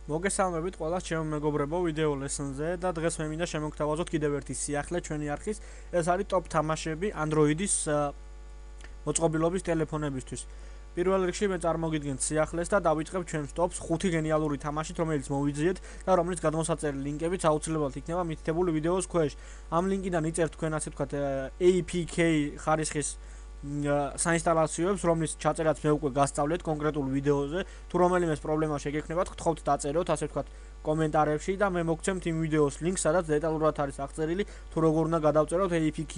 მოგესალმებით ყველას ჩემო მეგობრებო ვიდეო ლესონზე და დღეს მე მინდა შემოგთავაზოთ კიდევ ერთი სიახლე ჩვენი არხის. ეს არის ტოპ თამაშები Android-ის მოწყობილობის ტელეფონებისთვის. პირველ რიგში მე წარმოგიდგენთ სიახლეს და დავიწყებ ჩვენს ტოპს 5 გენიალური თამაშით, რომელიც მოვიძიეთ და რომლის გადმოსაწერი ლინკებიც აუცილებლად იქნება მითითებული ვიდეოს ქვეშ. ამ ლინკიდან იწერთ თქვენ ასე ვთქვათ APK ხარისხის საინსტალაციოებს, რომლის ჩაწერაც მე უკვე გასწავლეთ კონკრეტულ ვიდეოზე. თუ რომელიმეს პრობლემა შეგექნებათ, გთხოვთ დაწეროთ, ასე ვთქვათ, კომენტარებში და მე მოგცემთ იმ ვიდეოს ლინკს, სადაც დეტალურად არის აღწერილი, თუ როგორ უნდა გადავწეროთ APK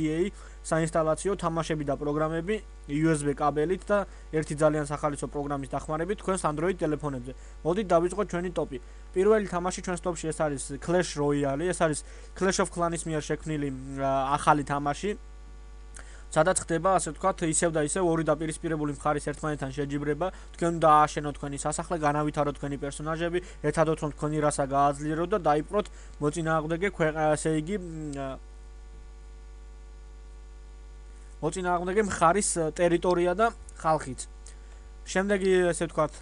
საინსტალაციო თამაშები და პროგრამები USB კაბელით და ერთი ძალიან სახალისო პროგრამის დახმარებით თქვენს Android ტელეფონებზე. მოდით დავიწყოთ ჩვენი ტოპი. პირველი თამაში ჩვენს ტოპში ეს არის Clash Royale, ეს არის Clash of Clans-ის მიერ შექმნილი ახალი თამაში. სადაც ხდება ასე ვთქვათ ისევ და ისევ ორი დაპირისპირებული მხარის ერთმანეთთან შეჯიბრება, თქვენ უნდა ააშენოთ თქვენი სასახლე, განავითაროთ თქვენი პერსონაჟები, ერთადოთ რომ თქვენი რასა გააძლიეროთ და დაიპყროთ მოწინააღმდეგე ესე იგი მოწინააღმდეგე მხარის ტერიტორია და ხალხიც. შემდეგი ესე ვთქვათ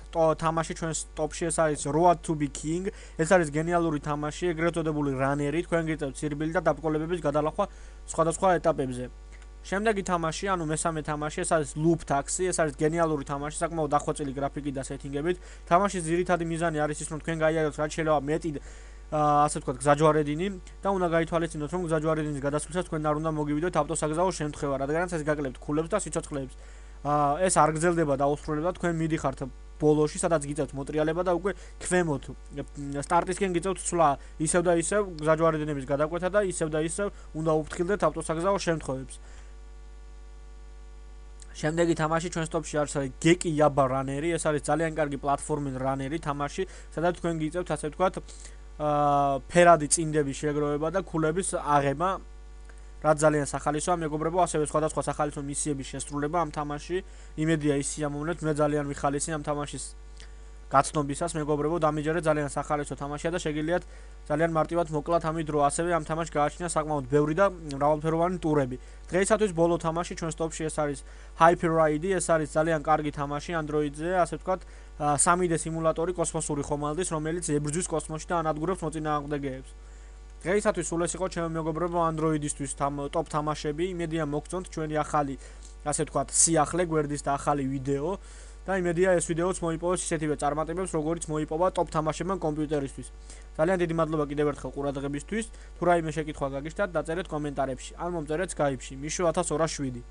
თამაში ჩვენს ტოპში ეს არის Road to be King, ეს არის გენიალური თამაში, ეგრეთ წოდებული რანერი, თქვენ გიწევთ სირბილი და დაბრკოლებების გადალახვა სხვადასხვა ეტაპებზე. შემდეგი თამაში, ანუ მესამე თამაში, ეს არის Loop Taxi, ეს არის გენიალური თამაში, საკმაოდ დახვეწილი გრაფიკით და სეტინგებით. თამაშის ძირითადი მიზანი არის ის, რომ თქვენ გაიაროთ რაც შეიძლება მეტი ასე ვთქვათ გზაჯვარედინი და უნდა გაითვალისწინოთ, რომ გზაჯვარედინის გადასვლისას თქვენ არ უნდა მოგივიდეთ ავტოსაგზაო შემთხვევა, რადგანაც ეს გაკლებთ ქულებს და სიცოცხლეებს. ეს არ გრძელდება დაუსრულებლად, თქვენ მიდიხართ ბოლოში, სადაც გიწევთ მოტრიალება და უკვე ქვემოთ სტარტისკენ გიწევთ ცვლა, ისევ და ისევ გზაჯვარედინების გადაკვეთა და ისევ და ისევ უნდა უფრთხილდეთ ავტოსაგზაო შემთხვევებს. შემდეგი თამაში ჩვენს ტოპში არის Geki Yaba Runner-ი, ეს არის ძალიან კარგი პლატფორმის რანერი თამაში, სადაც თქვენ გიწევთ ასე ვთქვათ ფერადი წინდების შეგროვება და ქულების აღება, რაც ძალიან სახალისოა მეგობრებო, ასევე სხვადასხვა სახალისო მისიების შესრულება ამ თამაში. იმედია ის სიამოვნებთ, მე ძალიან ვიხალისი ამ თამაშის გაცნობისას მეგობრებო, დამიჯერეთ ძალიან სახალისო თამაშია და შეგიძლიათ ძალიან მარტივად მოკლათ ამით დრო, ასევე ამ თამაშს გააჩნია საკმაოდ ბევრი და მრავალფეროვანი ტურები. დღეისათვის ბოლო თამაში ჩვენს ტოპში ეს არის Hyper Ride, ეს არის ძალიან კარგი თამაში Android-ზე, ასე ვთქვათ 3D სიმულატორი კოსმოსური ხომალდის, რომელიც ებრძვის კოსმოსში და ანადგურებს მოწინააღმდეგეებს. დღეისათვის სულ ეს იყო ჩემო მეგობრებო Android-ისთვის ტოპ თამაშები. იმედია მოგწონთ ჩვენი ახალი ასე ვთქვათ სიახლე გვერდის და ახალი ვიდეო და იმედია ეს ვიდეოც მოიპოვოს ისეთივე წარმატებებს, როგორიც მოიპოვა ტოპ თამაშებმა კომპიუტერისთვის. ძალიან დიდი მადლობა კიდევ ერთხელ ყურადღებისთვის. თუ რაიმე შეკითხვა გაგიჩნდათ, დაწერეთ კომენტარებში. ან მომწერეთ Skype-ში. მიშო 1207.